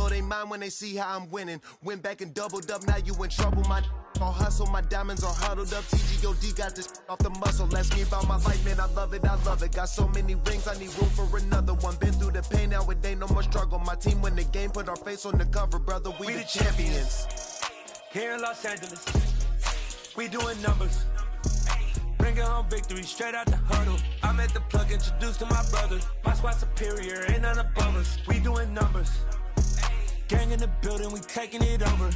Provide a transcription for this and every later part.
blow their mind when they see how I'm winning. Went back and doubled up, now you in trouble. My all hustle, my diamonds are huddled up. TGOD got this off the muscle. Ask me about my life, man, I love it, I love it. Got so many rings, I need room for another one. Been through the pain, now it ain't no more struggle. My team win the game, put our face on the cover, brother, we the champions. Here in Los Angeles, we doing numbers. Bringing home victory straight out the huddle. I'm at the plug, introduced to my brothers. My squad superior, ain't none above us. We doing numbers. Gang in the building, we taking it over.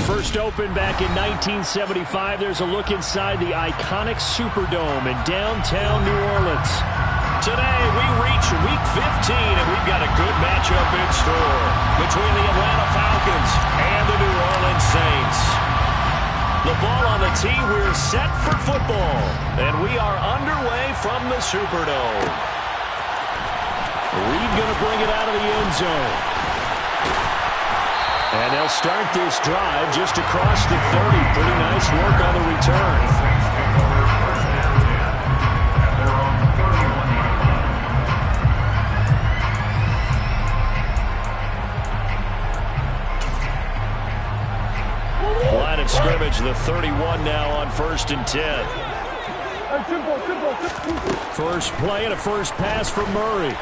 First opened back in 1975, there's a look inside the iconic Superdome in downtown New Orleans. Today, we reach Week 15, and we've got a good matchup in store between the Atlanta Falcons and the New Orleans Saints. The ball on the tee, we're set for football, and we are underway from the Superdome. Reed going to bring it out of the end zone. And they'll start this drive just across the 30. Pretty nice work on the return. Line of scrimmage, the 31 now on 1st and 10. First play and a first pass from Murray.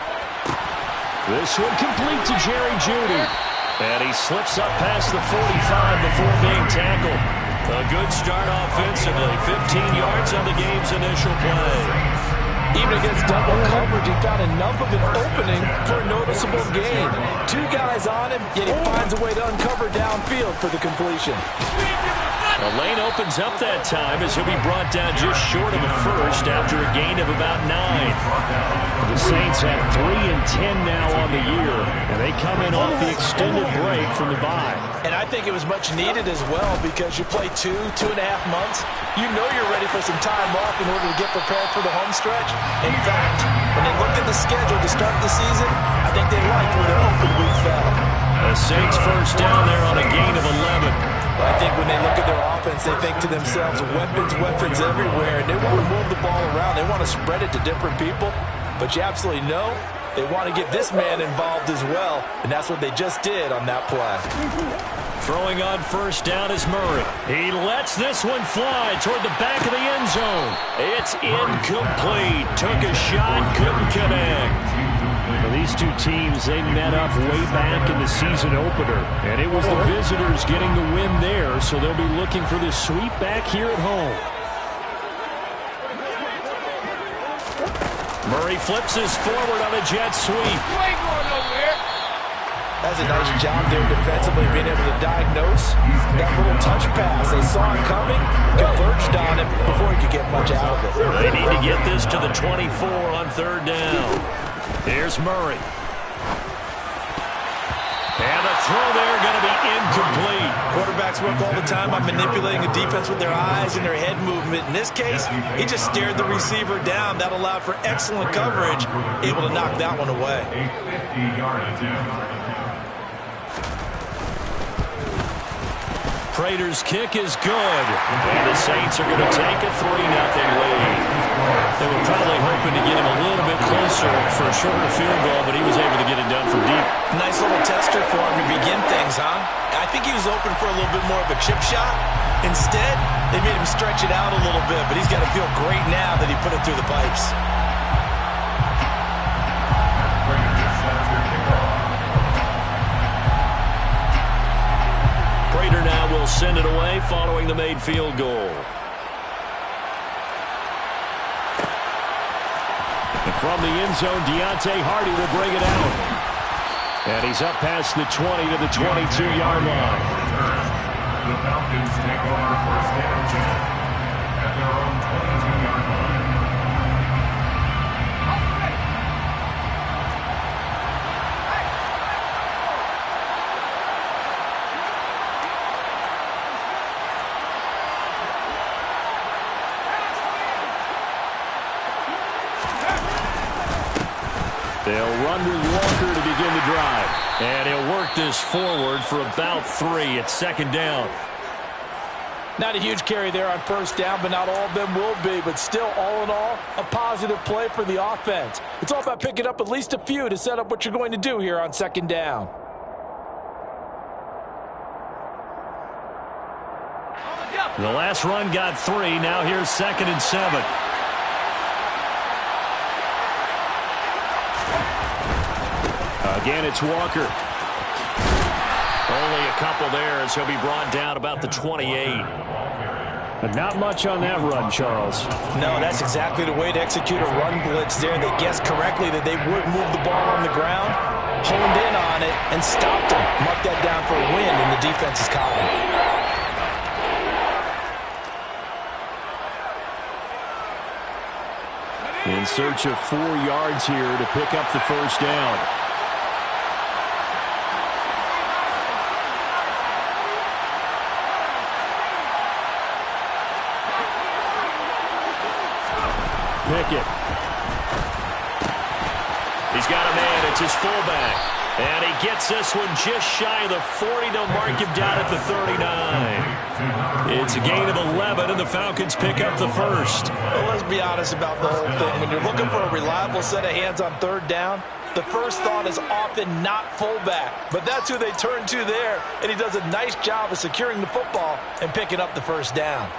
This one complete to Jerry Jeudy. And he slips up past the 45 before being tackled. A good start offensively. 15 yards on the game's initial play. Even against double coverage, he found enough of an opening for a noticeable gain. 2 guys on him, yet he finds a way to uncover downfield for the completion. The lane opens up that time as he'll be brought down just short of a first after a gain of about 9. The Saints have 3 and 10 now on the year, and they come in off the extended break from the bye. And I think it was much needed as well because you play 2.5 months. You know you're ready for some time off in order to get prepared for the home stretch. In fact, when they looked at the schedule to start the season, I think they liked where their open week fell. The Saints first down there on a gain of 11. I think when they look at their offense, they think to themselves, weapons everywhere. And they want to move the ball around. They want to spread it to different people. But you absolutely know they want to get this man involved as well. And that's what they just did on that play. Throwing on first down is Murray. He lets this one fly toward the back of the end zone. It's incomplete. Took a shot, couldn't connect. Well, these two teams, they met up way back in the season opener, and it was the visitors getting the win there, so they'll be looking for the sweep back here at home. Murray flips his forward on a jet sweep. That's a nice job there defensively, being able to diagnose that little touch pass. They saw it coming, converged on it before he could get much out of it. They need to get this to the 24 on 3rd down. Here's Murray. And the throw there going to be incomplete. Quarterbacks work all the time on manipulating a defense with their eyes and their head movement. In this case, he just stared the receiver down. That allowed for excellent coverage, able to knock that one away. Prater's kick is good. And the Saints are going to take a 3-0 lead. They were probably hoping to get him a little bit closer for a shorter field goal, but he was able to get it done from deep. Nice little tester for him to begin things, huh? I think he was open for a little bit more of a chip shot. Instead, they made him stretch it out a little bit, but he's got to feel great now that he put it through the pipes. Prater now will send it away following the made field goal. And from the end zone, Deontay Hardy will bring it out. And he's up past the 20 to the 22-yard line. The Falcons take over 1st and 10 at their own 22-yard line. They'll run with Walker to begin the drive. And he'll work this forward for about 3. It's second down. Not a huge carry there on first down, but not all of them will be. But still, all in all, a positive play for the offense. It's all about picking up at least a few to set up what you're going to do here on second down. The last run got 3. Now here's 2nd and 7. Again, it's Walker. Only a couple there as he'll be brought down about the 28. But not much on that run, Charles. No, that's exactly the way to execute a run blitz there. They guessed correctly that they would move the ball on the ground, honed in on it, and stopped them. Mark that down for a win in the defense's column. In search of 4 yards here to pick up the first down. Pickett. He's got a man. It's his fullback. And he gets this one just shy of the 40. They'll mark him down at the 39. It's a gain of 11, and the Falcons pick up the first. Well, let's be honest about the whole thing. When you're looking for a reliable set of hands on third down, the first thought is often not fullback. But that's who they turn to there, and he does a nice job of securing the football and picking up the first down.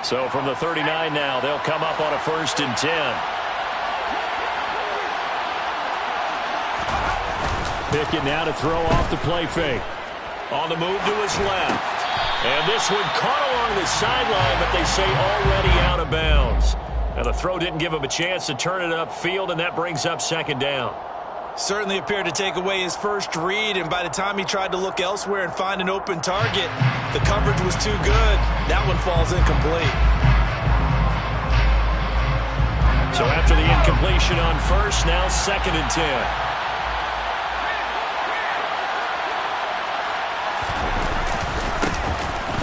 So from the 39 now, they'll come up on a 1st and 10. Pickett now to throw off the play fake. On the move to his left. And this one caught along the sideline, but they say already out of bounds. Now the throw didn't give him a chance to turn it upfield, and that brings up 2nd down. Certainly appeared to take away his first read, and by the time he tried to look elsewhere and find an open target, the coverage was too good. That one falls incomplete. So after the incompletion on first, now 2nd and 10.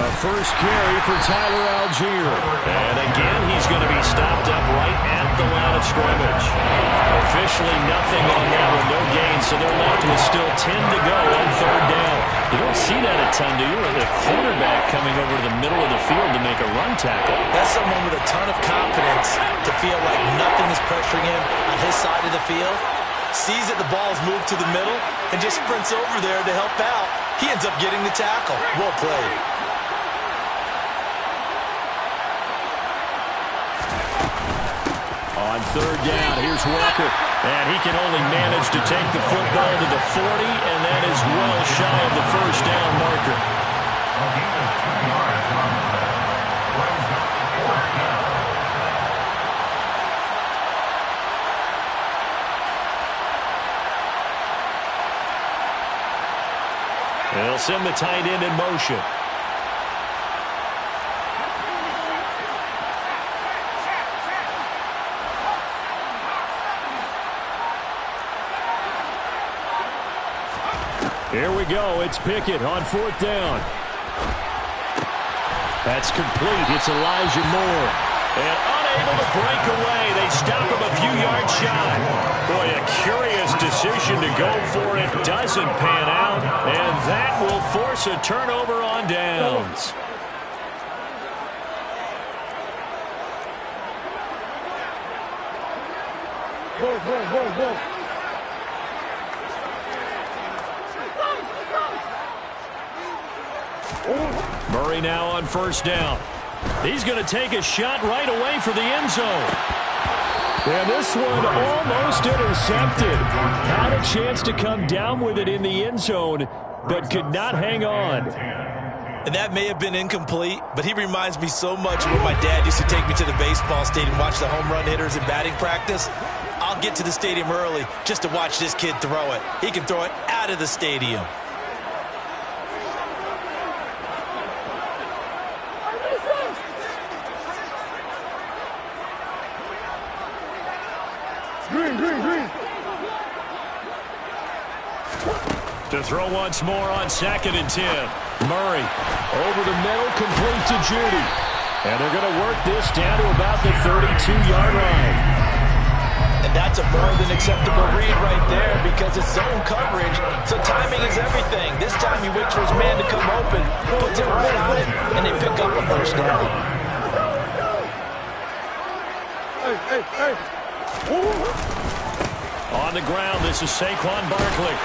A first carry for Tyler Algier. And again, he's going to be stopped up right at the line of scrimmage. Officially nothing on that one, no gain, so they're left with still 10 to go on 3rd down. You don't see that a ton, do you? With a quarterback coming over to the middle of the field to make a run tackle. That's someone with a ton of confidence to feel like nothing is pressuring him on his side of the field. Sees that the ball's moved to the middle and just sprints over there to help out. He ends up getting the tackle. Well played. On 3rd down, here's Walker. And he can only manage to take the football to the 40, and that is well shy of the first down marker. They'll send the tight end in motion. Here we go. It's Pickett on 4th down. That's complete. It's Elijah Moore. And unable to break away. They stop him a few yards shy. Boy, a curious decision to go for it. Doesn't pan out. And that will force a turnover on downs. Go. Murray now on 1st down. He's going to take a shot right away for the end zone. And this one almost intercepted. Had a chance to come down with it in the end zone, but could not hang on. And that may have been incomplete, but he reminds me so much of when my dad used to take me to the baseball stadium and watch the home run hitters in batting practice. I'll get to the stadium early just to watch this kid throw it. He can throw it out of the stadium. To throw once more on 2nd and 10. Murray over the middle, complete to Judy. And they're going to work this down to about the 32-yard line. And that's a more than acceptable read right there because it's zone coverage, so timing is everything. This time he waits for his man to come open, puts it right on it, and they pick up a first down. Hey. On the ground, this is Saquon Barkley.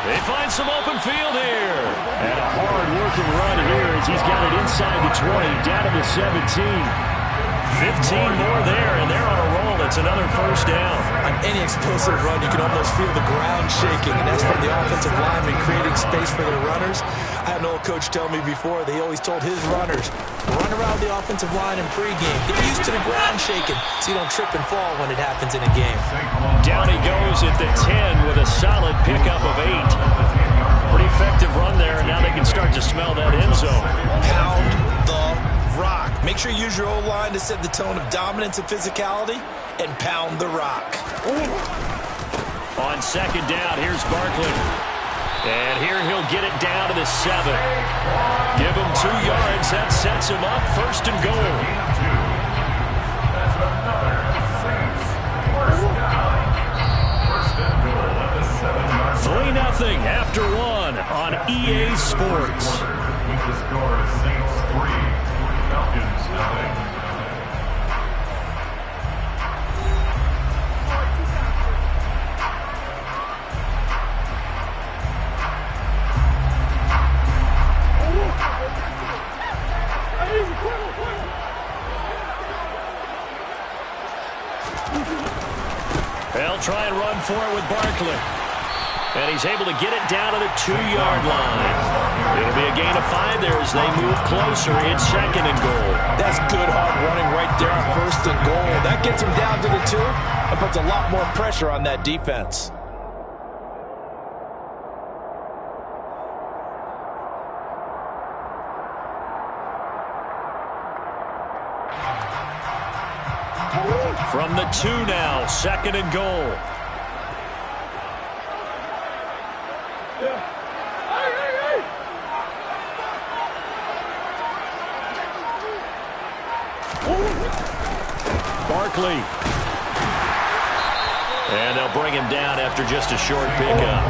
They find some open field here. And a hard-working run here as he's got it inside the 20, down to the 17. 15 more there, and they're on a roll. It's another first down. On any explosive run, you can almost feel the ground shaking, and that's from the offensive lineman creating space for their runners. I had an old coach tell me before, they always told his runners, run around the offensive line in pregame. Get used to the ground shaking so you don't trip and fall when it happens in a game. Down he goes at the 10 with a solid pickup of 8. Pretty effective run there, and now they can start to smell that end zone. Pound the rock. Make sure you use your O-line to set the tone of dominance and physicality, and pound the rock. On 2nd down, here's Barkley. And here he'll get it down to the 7. Give him 2 yards. That sets him up 1st and goal. That's another Saints first down. 1st and goal at the 7-yard line. 3-0 after 1 on EA Sports. With the score of Saints 3, Falcons nothing. They'll try and run for it with Barkley. And he's able to get it down to the 2-yard line. It'll be a gain of 5 there as they move closer. It's 2nd and goal. That's good hard running right there on 1st and goal. That gets him down to the 2 and puts a lot more pressure on that defense. From the 2 now, 2nd and goal. Barkley. And they'll bring him down after just a short pickup.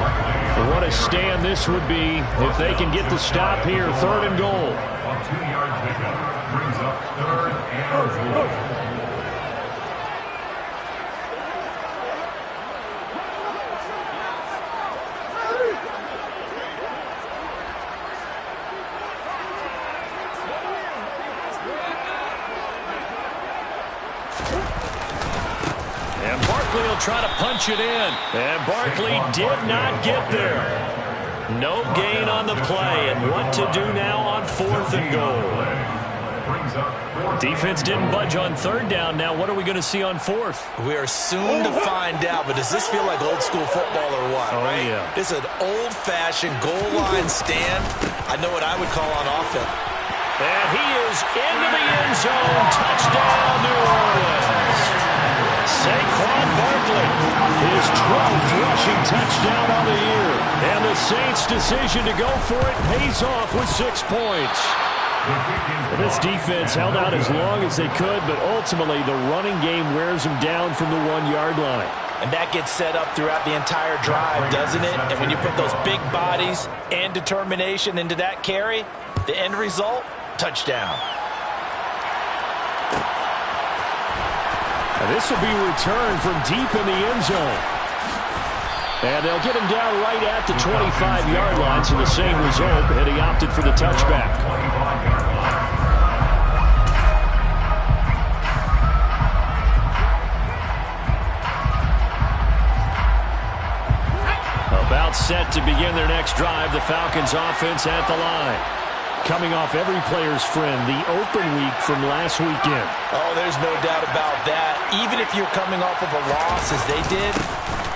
What a stand this would be if they can get the stop here. 3rd and goal. A 2-yard pickup brings up 3rd and goal. Try to punch it in, and Barkley did not get there. No gain on the play, and what to do now on 4th and goal. Defense didn't budge on 3rd down. Now what are we going to see on 4th? We are soon to find out, but does this feel like old school football or what? Oh, right? Yeah. This is an old-fashioned goal line stand. I know what I would call on offense. And he is into the end zone. Touchdown, New Orleans. Saquon Barkley, his 12th rushing touchdown on the year. And the Saints' decision to go for it pays off with 6 points. This defense held out as long as they could, but ultimately the running game wears them down from the 1-yard line. And that gets set up throughout the entire drive, doesn't it? And when you put those big bodies and determination into that carry, the end result, touchdown. And this will be returned from deep in the end zone. And they'll get him down right at the 25-yard line, so the same result, and he opted for the touchback. About set to begin their next drive, the Falcons offense at the line. Coming off every player's friend, the open week from last weekend. Oh, there's no doubt about that. Even if you're coming off of a loss as they did,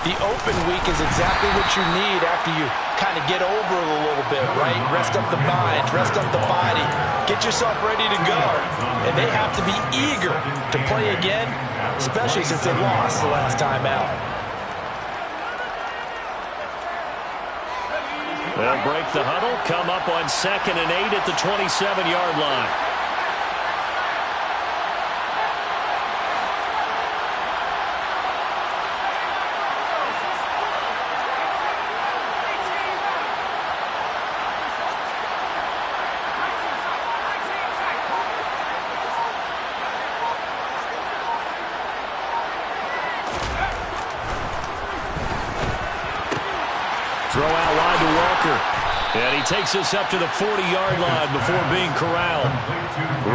the open week is exactly what you need after you kind of get over it a little bit, right? Rest up the mind, rest up the body, get yourself ready to go. And they have to be eager to play again, especially since they lost the last time out. They'll break the huddle, come up on 2nd and 8 at the 27-yard line. Throw out wide to Walker. And he takes us up to the 40-yard line before being corralled.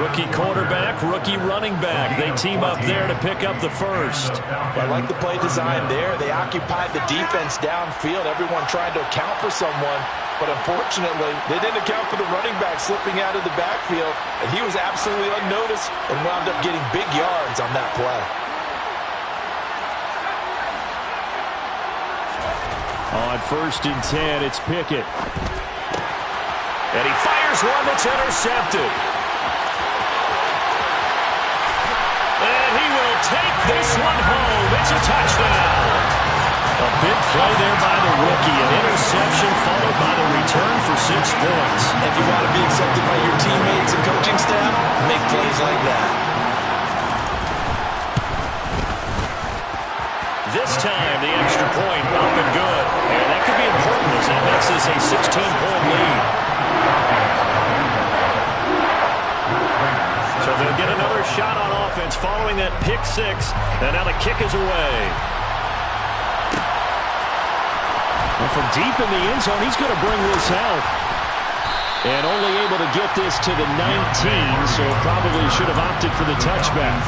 Rookie quarterback, rookie running back. They team up there to pick up the first. I like the play design there. They occupied the defense downfield, everyone trying to account for someone. But unfortunately, they didn't account for the running back slipping out of the backfield. And he was absolutely unnoticed and wound up getting big yards on that play. On 1st and 10, it's Pickett. And he fires one that's intercepted. And he will take this one home. It's a touchdown. A big play there by the rookie. An interception followed by the return for 6 points. If you want to be accepted by your teammates and coaching staff, make plays like that. This time, the extra point up and good. And that could be important as that makes this a 16-point lead. So they'll get another shot on offense following that pick 6. And now the kick is away. Well, from deep in the end zone, he's going to bring this out. And only able to get this to the 19, so probably should have opted for the touchback.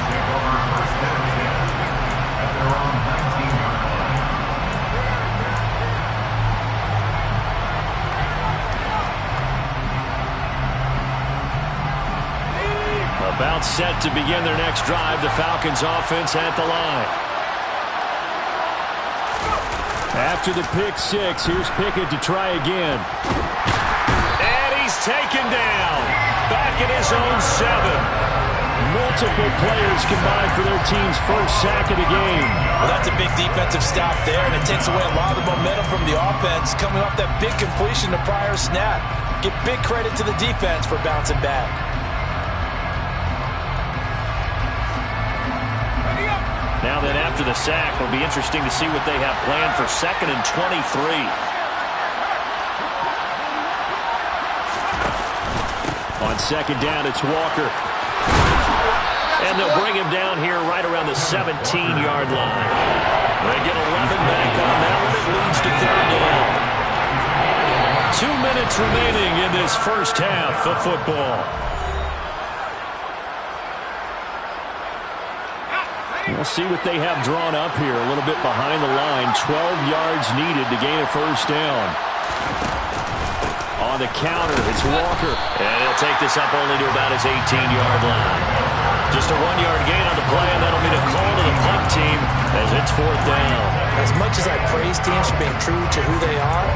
About set to begin their next drive. The Falcons offense at the line. After the pick 6, here's Pickett to try again. And he's taken down. Back in his own 7. Multiple players combined for their team's first sack of the game. Well, that's a big defensive stop there, and it takes away a lot of the momentum from the offense coming off that big completion the prior snap. Give big credit to the defense for bouncing back. Now then, after the sack, it'll be interesting to see what they have planned for 2nd and 23. On 2nd down, it's Walker. And they'll bring him down here right around the 17-yard line. They get 11 back on that one. It leads to 3rd down. 2 minutes remaining in this first half of football. We'll see what they have drawn up here. A little bit behind the line. 12 yards needed to gain a first down. On the counter, it's Walker. And he'll take this up only to about his 18-yard line. Just a 1-yard gain on the play, and that'll be the call to the punt team as it's 4th down. As much as I praise teams for being true to who they are,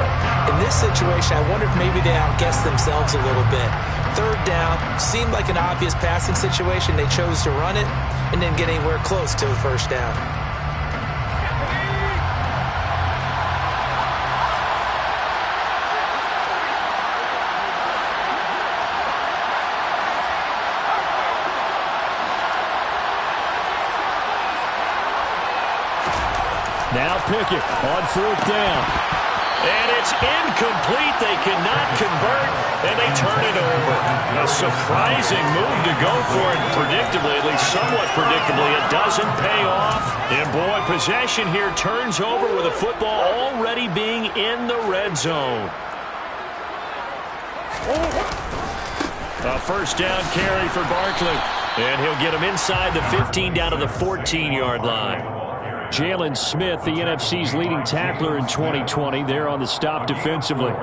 in this situation, I wonder if maybe they outguessed themselves a little bit. 3rd down, seemed like an obvious passing situation. They chose to run it and didn't get anywhere close to the first down. Now Pickett on 4th down. And it's incomplete. They cannot convert, and they turn it over. A surprising move to go for it predictably, at least somewhat predictably. It doesn't pay off. And, boy, possession here turns over with the football already being in the red zone. A first down carry for Barkley. And he'll get him inside the 15 down to the 14-yard line. Jalen Smith, the NFC's leading tackler in 2020, there on the stop defensively.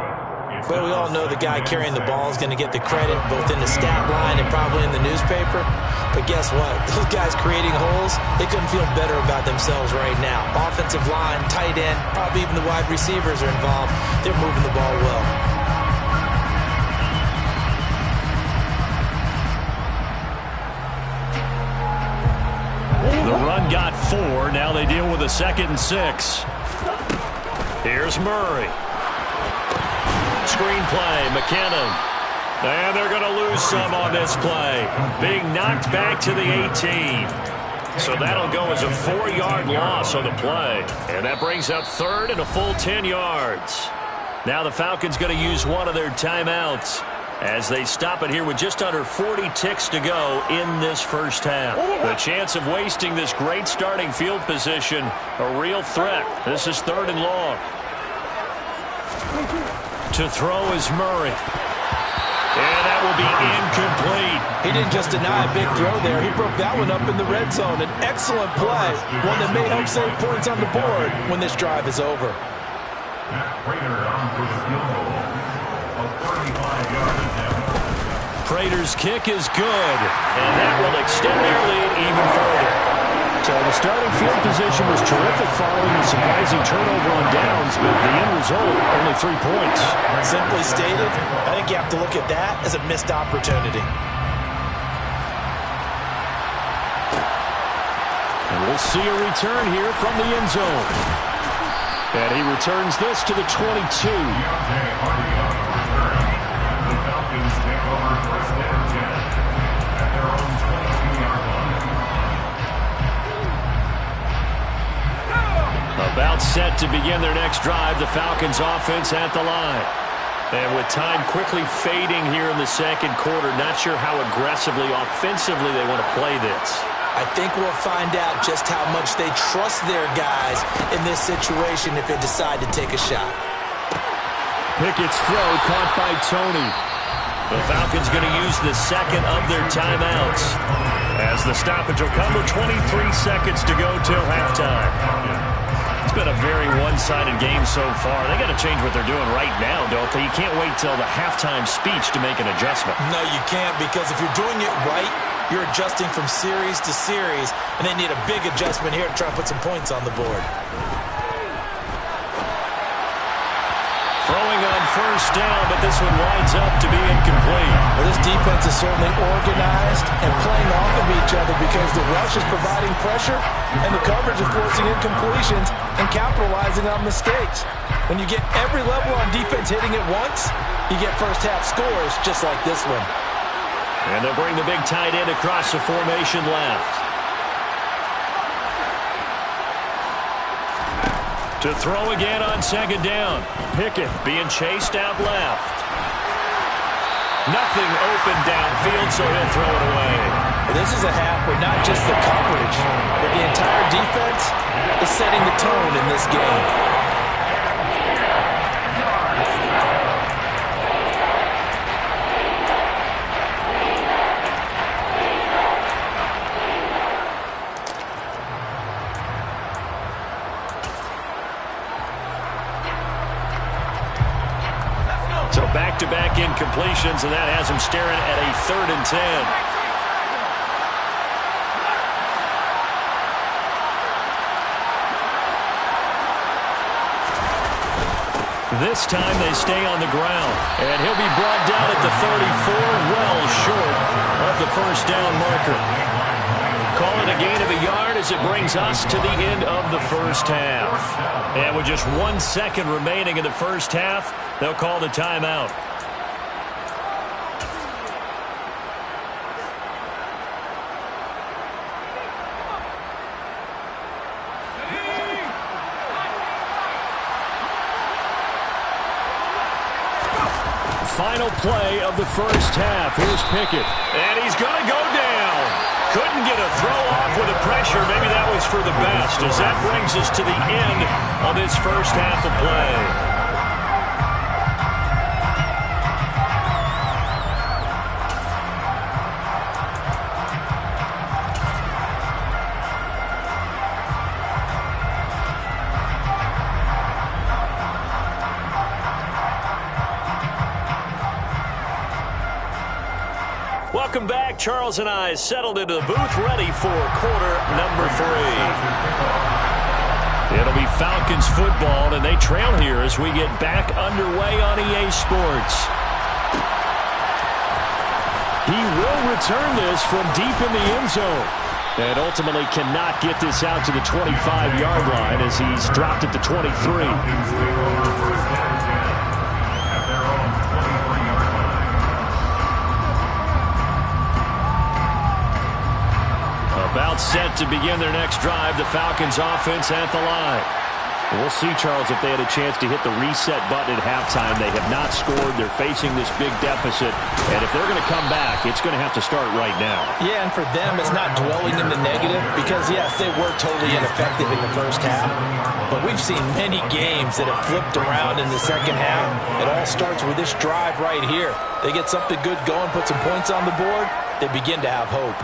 Well, we all know the guy carrying the ball is going to get the credit both in the stat line and probably in the newspaper. But guess what? Those guys creating holes, they couldn't feel better about themselves right now. Offensive line, tight end, probably even the wide receivers are involved. They're moving the ball well. The run got 4. Now they deal with a 2nd and 6. Here's Murray. screenplay. McKinnon. And they're going to lose some on this play. Being knocked back to the 18. So that'll go as a 4-yard loss on the play. And that brings up third and a full 10 yards. Now the Falcons going to use one of their timeouts as they stop it here with just under 40 ticks to go in this first half. The chance of wasting this great starting field position, a real threat. This is 3rd and long. To throw is Murray. And that will be incomplete. He didn't just deny a big throw there. He broke that one up in the red zone. An excellent play. One that may help save points on the board when this drive is over. Prater on for the field goal of 35 yards. Prater's kick is good. And that will extend their lead even further. So the starting field position was terrific following a surprising turnover on downs, but the end result, only 3 points. Simply stated, I think you have to look at that as a missed opportunity. And we'll see a return here from the end zone. And he returns this to the 22. The Falcons take over first and 10 at their own 22-yard line. About set to begin their next drive, the Falcons offense at the line. And with time quickly fading here in the second quarter, not sure how aggressively, offensively they want to play this. I think we'll find out just how much they trust their guys in this situation if they decide to take a shot. Pickett's throw caught by Tony. The Falcons going to use the second of their timeouts as the stoppage will come with 23 seconds to go till halftime. It's been a very one-sided game so far. They got to change what they're doing right now, don't they? You can't wait till the halftime speech to make an adjustment. No, you can't, because if you're doing it right, you're adjusting from series to series, and they need a big adjustment here to try to put some points on the board. Throwing on first down, but this one winds up to be incomplete. Well, this defense is certainly organized and playing off of each other because the rush is providing pressure and the coverage is forcing incompletions and capitalizing on mistakes. When you get every level on defense hitting it once, you get first half scores just like this one. And they'll bring the big tight end across the formation left. To throw again on second down. Pickett being chased out left. Nothing open downfield, so he'll throw it away. Well, this is a half where not just the coverage, but the entire defense is setting the tone in this game. So back-to-back incompletions, and that has him staring at a 3rd and 10. This time they stay on the ground, and he'll be brought down at the 34, well short of the first down marker. Call it a gain of a yard as it brings us to the end of the first half. And with just 1 second remaining in the first half, they'll call the timeout. Final play of the first half. Here's Pickett. And he's going to go down. Couldn't get a throw off with the pressure. Maybe that was for the best, as that brings us to the end of this first half of play. Welcome back. Charles and I settled into the booth, ready for quarter number 3. It'll be Falcons football, and they trail here as we get back underway on EA Sports. He will return this from deep in the end zone, and ultimately cannot get this out to the 25-yard line as he's dropped at the 23. Timeout set to begin their next drive. The Falcons offense at the line. We'll see, Charles, if they had a chance to hit the reset button at halftime. They have not scored. They're facing this big deficit. And if they're going to come back, it's going to have to start right now. Yeah, and for them, it's not dwelling in the negative because, yes, they were totally ineffective in the first half. But we've seen many games that have flipped around in the second half. It all starts with this drive right here. They get something good going, put some points on the board, they begin to have hope.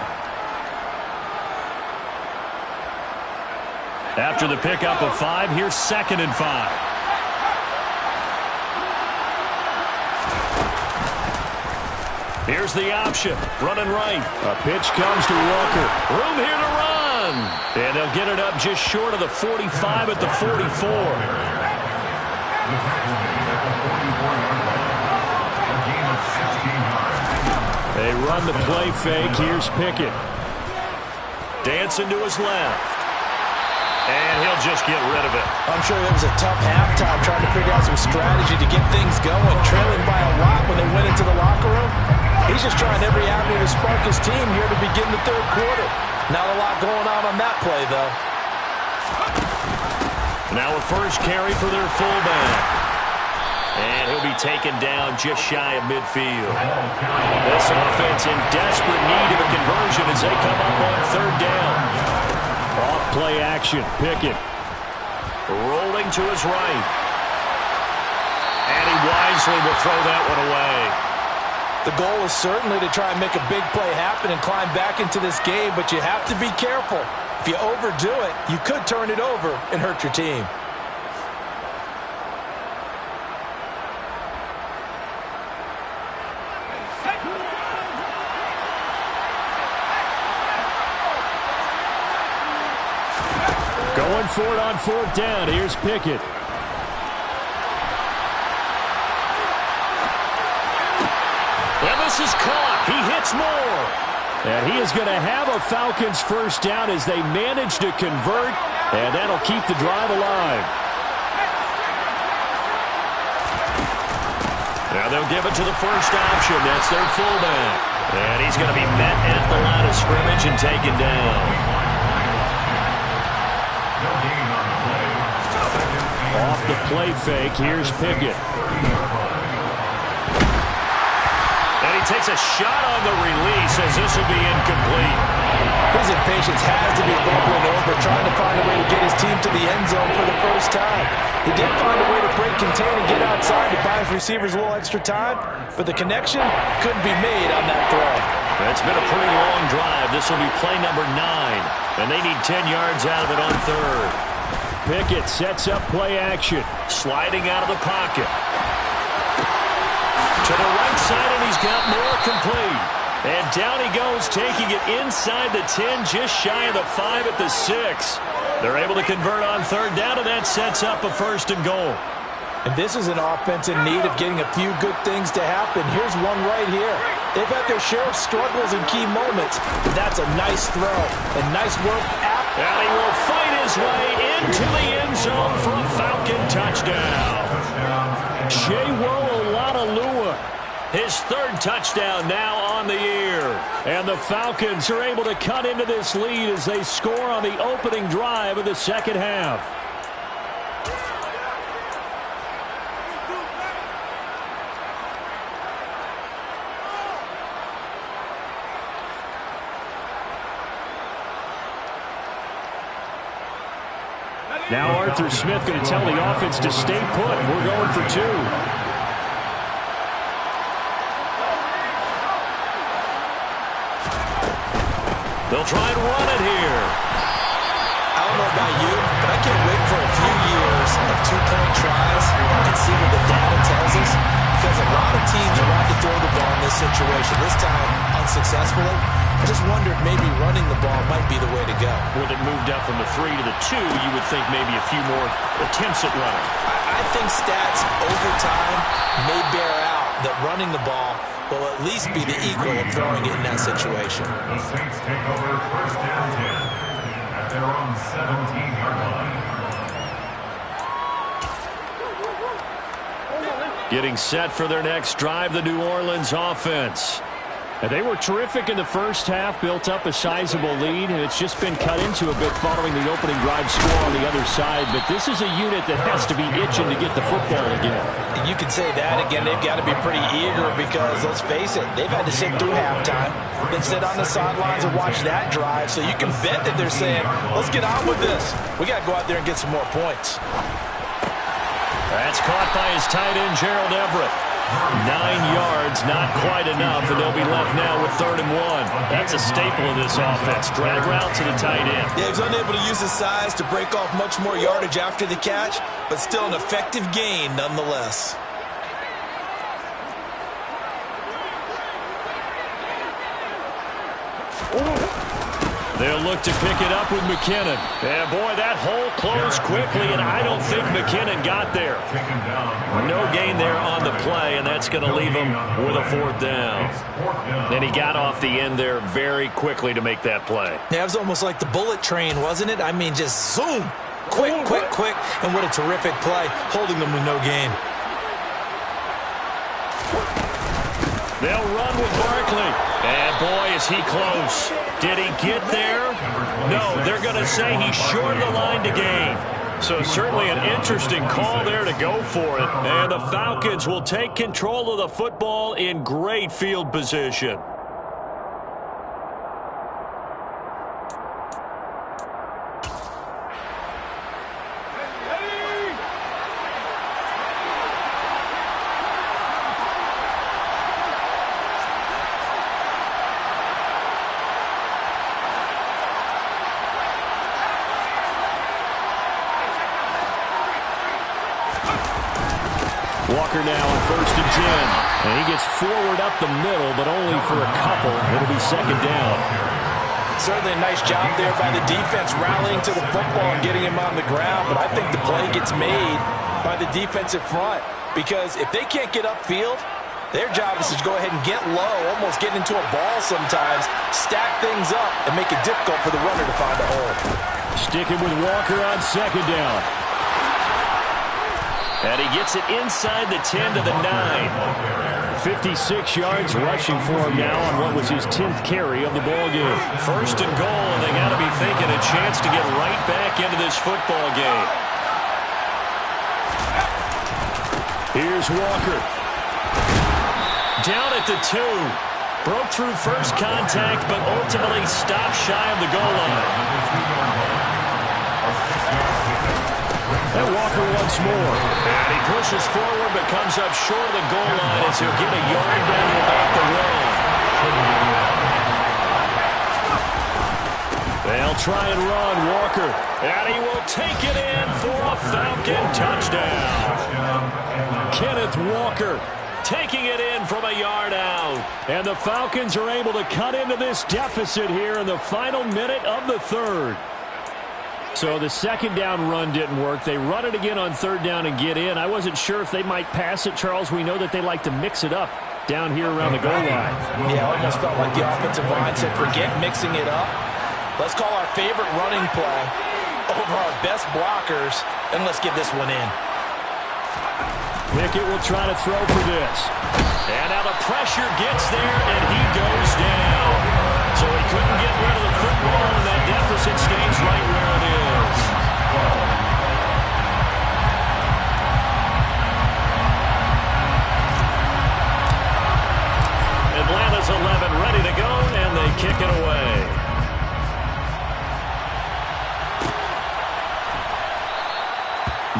After the pickup of 5, here's 2nd and 5. Here's the option. Running right. A pitch comes to Walker. Room here to run. And they'll get it up just short of the 45 at the 44. They run the play fake. Here's Pickett. Dancing to his left. And he'll just get rid of it. I'm sure there was a tough halftime trying to figure out some strategy to get things going, trailing by a lot when they went into the locker room. He's just trying every avenue to spark his team here to begin the third quarter. Not a lot going on that play, though. Now a first carry for their fullback. And he'll be taken down just shy of midfield. This offense in desperate need of a conversion as they come up on 3rd down. Off play action. Pickett rolling to his right. And he wisely will throw that one away. The goal is certainly to try and make a big play happen and climb back into this game, but you have to be careful. If you overdo it, you could turn it over and hurt your team. Going for it on 4th down. Here's Pickett. And this is caught. He hits more. And he is going to have a Falcons first down as they manage to convert. And that'll keep the drive alive. Now they'll give it to the first option. That's their fullback. And he's going to be met at the line of scrimmage and taken down. Off the play fake, here's Pickett. And he takes a shot on the release as this will be incomplete. His impatience has to be bubbling over, trying to find a way to get his team to the end zone for the first time. He did find a way to break contain and get outside to buy his receivers a little extra time, but the connection couldn't be made on that throw. It's been a pretty long drive. This will be play number 9, and they need 10 yards out of it on 3rd. Pickett sets up play action. Sliding out of the pocket. To the right side, and he's got more complete. And down he goes, taking it inside the 10, just shy of the 5 at the 6. They're able to convert on 3rd down, and that sets up a 1st and goal. And this is an offense in need of getting a few good things to happen. Here's one right here. They've had their share of struggles in key moments, but that's a nice throw and nice work. And he will fight his way into the end zone for a Falcon touchdown. Jaywo Oladolua, his 3rd touchdown now on the year. And the Falcons are able to cut into this lead as they score on the opening drive of the second half. Now Arthur Smith going to tell the offense to stay put. We're going for 2. They'll try and run it here. I don't know about you, but I can't wait for a few years of 2-point tries and see what the data tells us. Because a lot of teams want to throw the ball in this situation. This time, unsuccessfully. I just wonder if maybe running the ball might be the way to go. With it moved up from the 3 to the 2, you would think maybe a few more attempts at running. I think stats over time may bear out that running the ball will at least be the equal of throwing it in that situation. The Saints take over 1st and 10 at their own 17-yard line. Getting set for their next drive, the New Orleans offense. And they were terrific in the first half, built up a sizable lead, and it's just been cut into a bit following the opening drive score on the other side. But this is a unit that has to be itching to get the football again. You can say that again. They've got to be pretty eager because, let's face it, they've had to sit through halftime, then sit on the sidelines and watch that drive. So you can bet that they're saying, let's get on with this. We got to go out there and get some more points. That's caught by his tight end, Gerald Everett. 9 yards, not quite enough, and they'll be left now with 3rd and 1. That's a staple of this offense. Drag route to the tight end. Yeah, he's unable to use his size to break off much more yardage after the catch, but still an effective gain nonetheless. They'll look to pick it up with McKinnon. And boy, that hole closed quickly, and I don't think McKinnon got there. No gain there on the play, and that's going to leave him with a 4th down. And he got off the end there very quickly to make that play. Yeah, it was almost like the bullet train, wasn't it? I mean, just zoom. Quick, quick, quick. And what a terrific play, holding them with no gain. They'll run with Barkley. And boy, is he close. Did he get there? No, they're going to say he's short of the line to gain. So certainly an interesting call there to go for it. And the Falcons will take control of the football in great field position. Walker now on 1st and 10. And he gets forward up the middle, but only for a couple. It'll be 2nd down. Certainly a nice job there by the defense rallying to the football and getting him on the ground. But I think the play gets made by the defensive front. Because if they can't get upfield, their job is to go ahead and get low, almost get into a ball sometimes, stack things up, and make it difficult for the runner to find a hole. Sticking with Walker on 2nd down. And he gets it inside the 10 to the 9. 56 yards rushing for him now on what was his 10th carry of the ballgame. 1st and goal, and they got to be thinking a chance to get right back into this football game. Here's Walker. Down at the 2. Broke through first contact, but ultimately stopped shy of the goal line. And Walker once more. And he pushes forward but comes up short of the goal line as he'll get a yard down without the run. They'll try and run Walker. And he will take it in for a Falcon touchdown. Kenneth Walker taking it in from a yard out. And the Falcons are able to cut into this deficit here in the final minute of the 3rd. So the 2nd down run didn't work. They run it again on 3rd down and get in. I wasn't sure if they might pass it, Charles. We know that they like to mix it up down here around the goal line. Yeah, almost felt like the offensive line said, forget mixing it up. Let's call our favorite running play over our best blockers, and let's get this one in. Pickett will try to throw for this. And now the pressure gets there, and he goes down. So he couldn't get rid of the football, and that deficit stays right where it is. Atlanta's 11 ready to go, and they kick it away.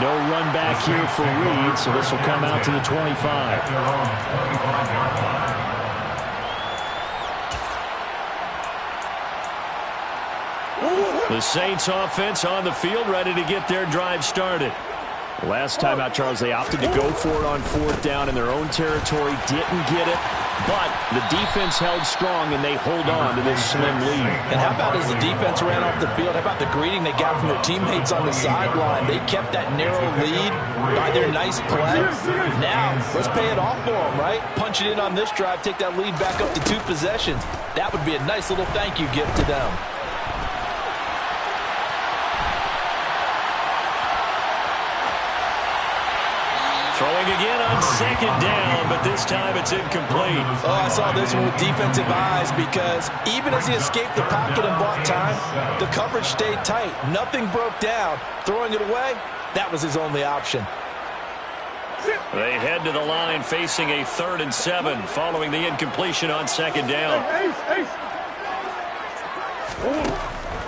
No run back here for Reed, so this will come out to the 25. The Saints offense on the field, ready to get their drive started. Last time out, Charles, they opted to go for it on 4th down in their own territory. Didn't get it, but the defense held strong, and they hold on to this slim lead. And how about as the defense ran off the field, how about the greeting they got from their teammates on the sideline? They kept that narrow lead by their nice play. Now, let's pay it off for them, right? Punch it in on this drive, take that lead back up to 2 possessions. That would be a nice little thank you gift to them. Throwing again on second down, but this time it's incomplete. Oh, I saw this one with defensive eyes because even as he escaped the pocket and bought time, the coverage stayed tight. Nothing broke down. Throwing it away, that was his only option. They head to the line facing a 3rd and 7 following the incompletion on second down.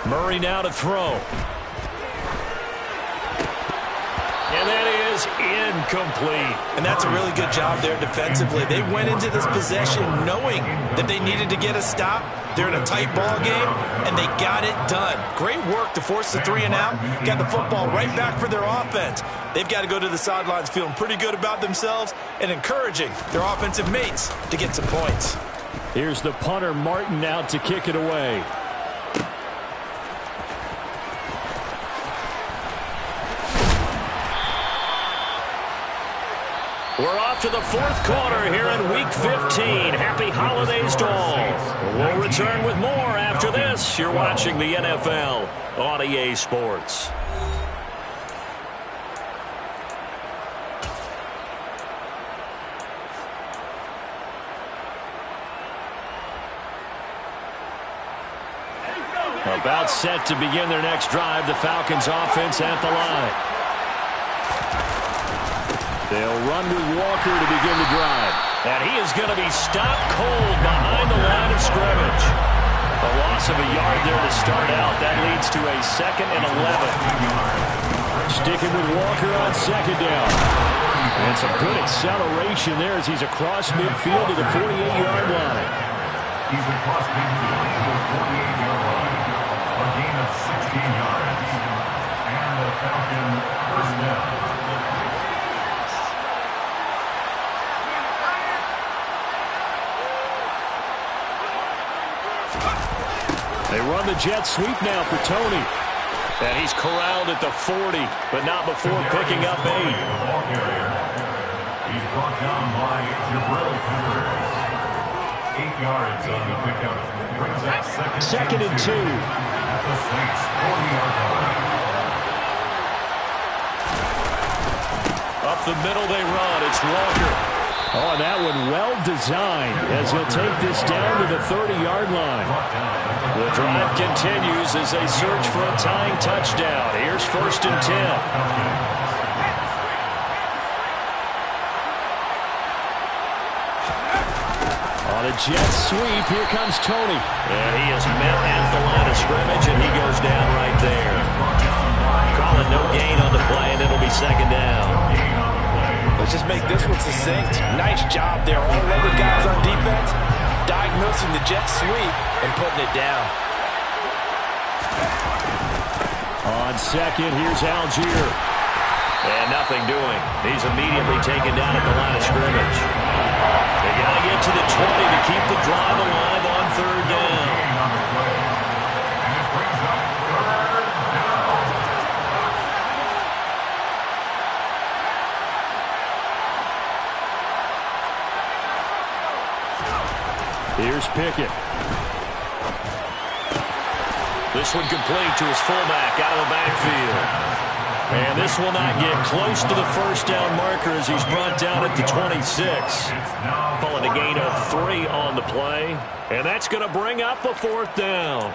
Murray now to throw. And that is incomplete. And that's a really good job there defensively. They went into this possession knowing that they needed to get a stop. They're in a tight ball game, and they got it done. Great work to force the 3 and out. Got the football right back for their offense. They've got to go to the sidelines feeling pretty good about themselves and encouraging their offensive mates to get some points. Here's the punter, Martin, out to kick it away. We're off to the 4th quarter here in Week 15. Happy holidays to all. We'll return with more after this. You're watching the NFL on EA Sports. About set to begin their next drive, the Falcons offense at the line. They'll run with Walker to begin the drive. And he is going to be stopped cold behind the line of scrimmage. A loss of a yard there to start out. That leads to a 2nd and 11. Sticking with Walker on second down. And some good acceleration there as he's across midfield to the 48-yard line. He's across midfield to the 48-yard line. A gain of 16 yards. And the Falcon first down. They run the jet sweep now for Tony. And he's corralled at the 40, but not before picking up 8. He's brought down by Jabril Peppers. 8 yards on the pickup. Brings up 2nd and 2. At the Saints 40-yard line. Up the middle they run. It's Walker. Oh, and that one well designed as he'll take this down to the 30-yard line. The drive continues as they search for a tying touchdown. Here's 1st and 10. On a jet sweep, here comes Tony. And he is met at the line of scrimmage, and he goes down right there. Call it no gain on the play, and it'll be 2nd down. Let's just make this one succinct. Nice job there. All 11 guys on defense diagnosing the jet sweep and putting it down. On second, here's Algier. And nothing doing. He's immediately taken down at the line of scrimmage. They got to get to the 20 to keep the drive alive on 3rd down. Here's Pickett. This one complete to his fullback out of the backfield. And this will not get close to the 1st down marker as he's brought down at the 26. Calling a gain of 3 on the play. And that's going to bring up a 4th down.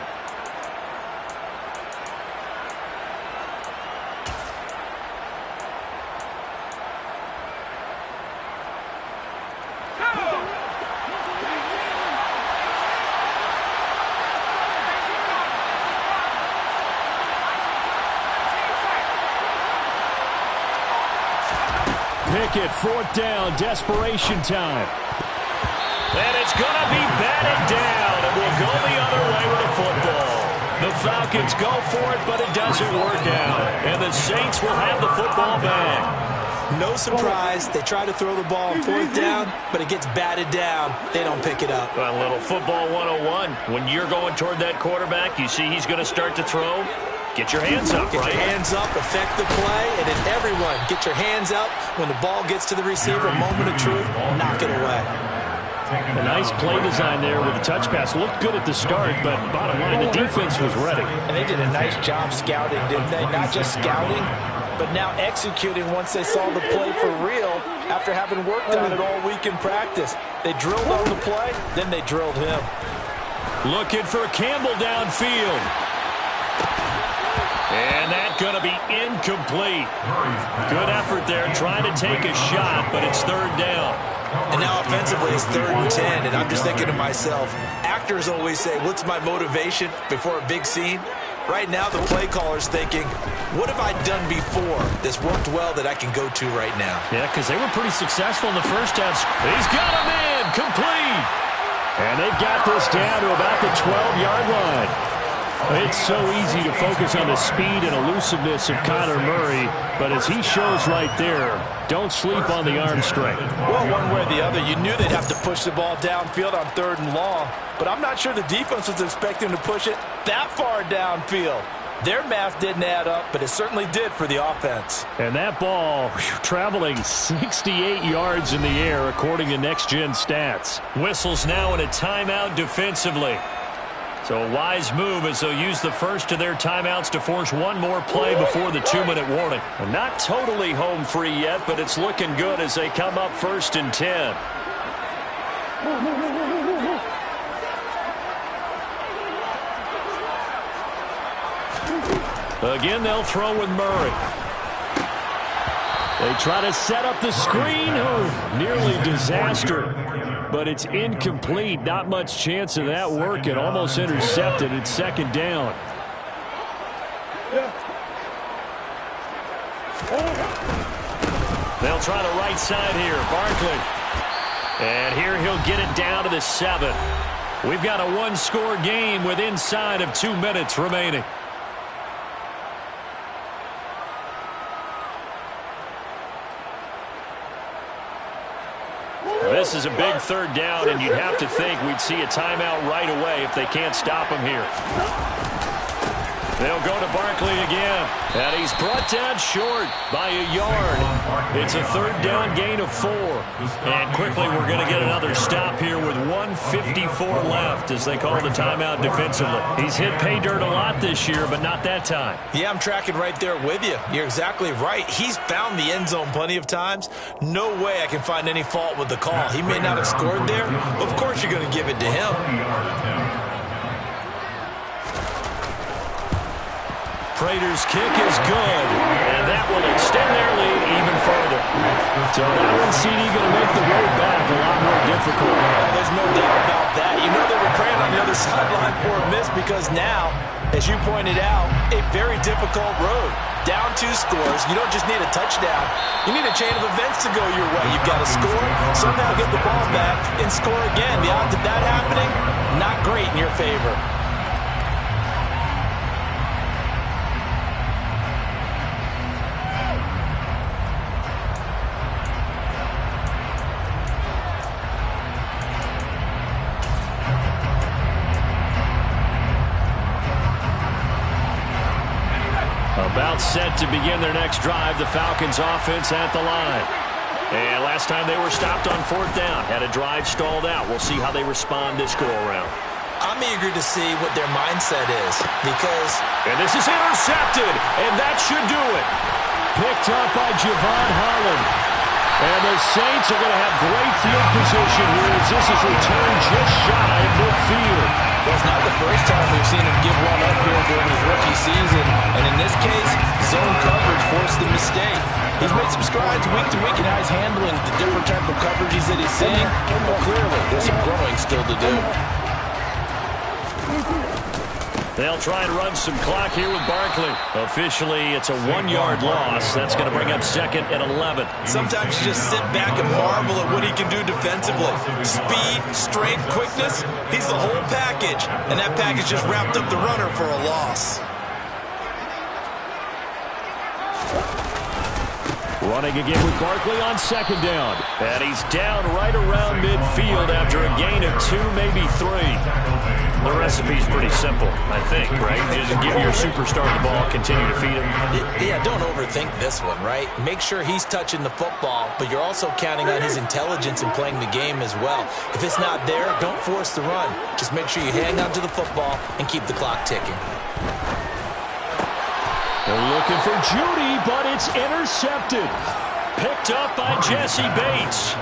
Pickett, 4th down, desperation time. And it's going to be batted down, and we'll go the other way with the football. The Falcons go for it, but it doesn't work out. And the Saints will have the football back. No surprise, they try to throw the ball on 4th down, but it gets batted down. They don't pick it up. A little football 101. When you're going toward that quarterback, you see he's going to start to throw. Get your hands up, Get your hands up, affect the play, and then everyone get your hands up. When the ball gets to the receiver, moment of truth, knock it away. A nice play design there with the touch pass. Looked good at the start, but bottom line, the defense was ready. And they did a nice job scouting, didn't they? Not just scouting, but now executing once they saw the play for real after having worked on it all week in practice. They drilled on the play, then they drilled him. Looking for Campbell downfield. And that's going to be incomplete. Good effort there trying to take a shot, but it's third down. And now offensively it's 3rd and 10, and I'm just thinking to myself, actors always say, what's my motivation before a big scene? Right now the play caller's thinking, what have I done before that's worked well that I can go to right now? Yeah, because they were pretty successful in the first half. He's got him in, complete. And they've got this down to about the 12-yard line. It's so easy to focus on the speed and elusiveness of Kyler Murray, but as he shows right there, don't sleep on the arm strength. Well, one way or the other, you knew they'd have to push the ball downfield on 3rd and long, but I'm not sure the defense was expecting to push it that far downfield. Their math didn't add up, but it certainly did for the offense. And that ball traveling 68 yards in the air, according to Next Gen Stats. Whistles now in a timeout defensively. So a wise move as they'll use the first of their timeouts to force one more play before the 2-minute warning. And not totally home free yet, but it's looking good as they come up 1st and 10. Again, they'll throw with Murray. They try to set up the screen. Oh, nearly disaster. But it's incomplete. Not much chance of that working. Almost intercepted. It's 2nd down. They'll try the right side here. Barkley. And here he'll get it down to the 7. We've got a one-score game with inside of 2 minutes remaining. This is a big 3rd down, and you'd have to think we'd see a timeout right away if they can't stop him here. They'll go to Barkley again, and he's brought down short by a yard. It's a 3rd down gain of 4. And quickly we're going to get another stop here with 1:54 left as they call the timeout defensively. He's hit pay dirt a lot this year, but not that time. Yeah, I'm tracking right there with you. You're exactly right. He's found the end zone plenty of times. No way I can find any fault with the call. He may not have scored there. Of course you're going to give it to him. Prater's kick is good, and that will extend their lead even further. So now CD going to make the road back a lot more difficult. Well, there's no doubt about that. You know they were praying on the other sideline for a miss because now, as you pointed out, a very difficult road. Down 2 scores. You don't just need a touchdown. You need a chain of events to go your way. You've got to score, somehow get the ball back, and score again. The odds of that happening, not great in your favor. About set to begin their next drive, the Falcons offense at the line. And last time they were stopped on 4th down, had a drive stalled out. We'll see how they respond this go-around. I'm eager to see what their mindset is because... And this is intercepted, and that should do it. Picked up by Javon Holland. And the Saints are going to have great field position here as this is returned just shy of midfield. Well, it's not the first time we've seen him give one up here during his rookie season. And in this case, zone coverage forced the mistake. He's made some strides week to week in how he's handling the different type of coverages that he's seeing. But clearly, there's some growing still to do. They'll try and run some clock here with Barkley. Officially, it's a 1-yard loss. That's going to bring up 2nd and 11. Sometimes you just sit back and marvel at what he can do defensively. Speed, strength, quickness, he's the whole package. And that package just wrapped up the runner for a loss. Running again with Barkley on 2nd down. And he's down right around midfield after a gain of 2, maybe 3. The recipe's pretty simple, I think, right? Just give your superstar the ball, continue to feed him. Yeah, don't overthink this one, right? Make sure he's touching the football, but you're also counting on his intelligence in playing the game as well. If it's not there, don't force the run. Just make sure you hang on to the football and keep the clock ticking. They're looking for Judy, but it's intercepted. Picked up by Jesse Bates.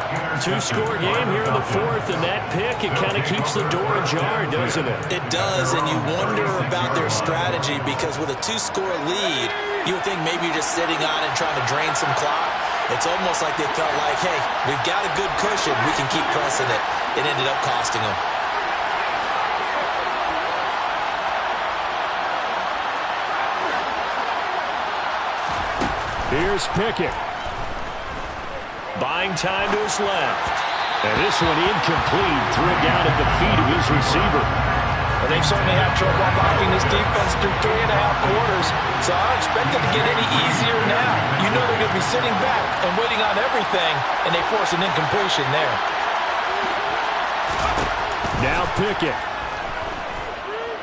Two-score game here in the fourth, and that pick, it kind of keeps the door ajar, doesn't it? It does, and you wonder about their strategy because with a two-score lead, you would think maybe you're just sitting on it trying to drain some clock. It's almost like they felt like, hey, we've got a good cushion. We can keep pressing it. It ended up costing them. Here's Pickett. Buying time to his left. And this one incomplete. Threw it down at the feet of his receiver. Well, they've certainly had trouble blocking this defense through 3.5 quarters, so I don't expect it to get any easier now. You know they're going to be sitting back and waiting on everything, and they force an incompletion there. Now Pickett.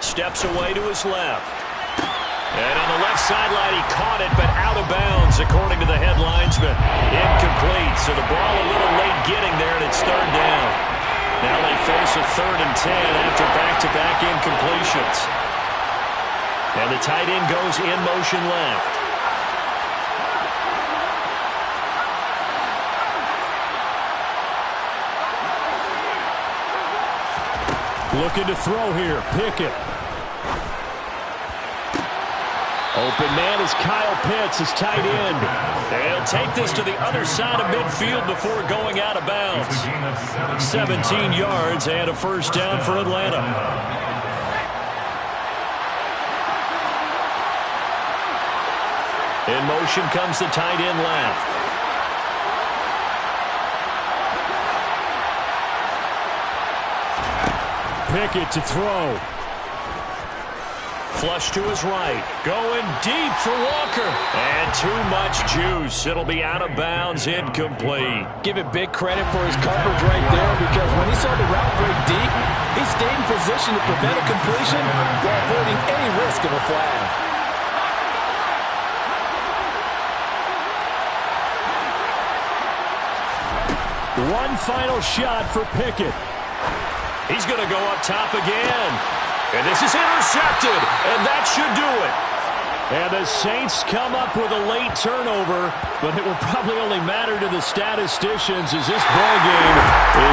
Steps away to his left. And on the left sideline, he caught it, but out of bounds, according to the head linesman. Incomplete, so the ball a little late getting there, and it's third down. Now they face a 3rd and 10 after back-to-back incompletions. And the tight end goes in motion left. Looking to throw here, Pickett. Open man is Kyle Pitts, his tight end. They'll take this to the other side of midfield before going out of bounds. 17 yards and a first down for Atlanta. In motion comes the tight end left. Pickett to throw. Flush to his right. Going deep for Walker. And too much juice. It'll be out of bounds, incomplete. Give it big credit for his coverage right there because when he saw the route break deep, he stayed in position to prevent a completion while avoiding any risk of a flag. One final shot for Pickett. He's going to go up top again. And this is intercepted, and that should do it. And the Saints come up with a late turnover, but it will probably only matter to the statisticians as this ball game is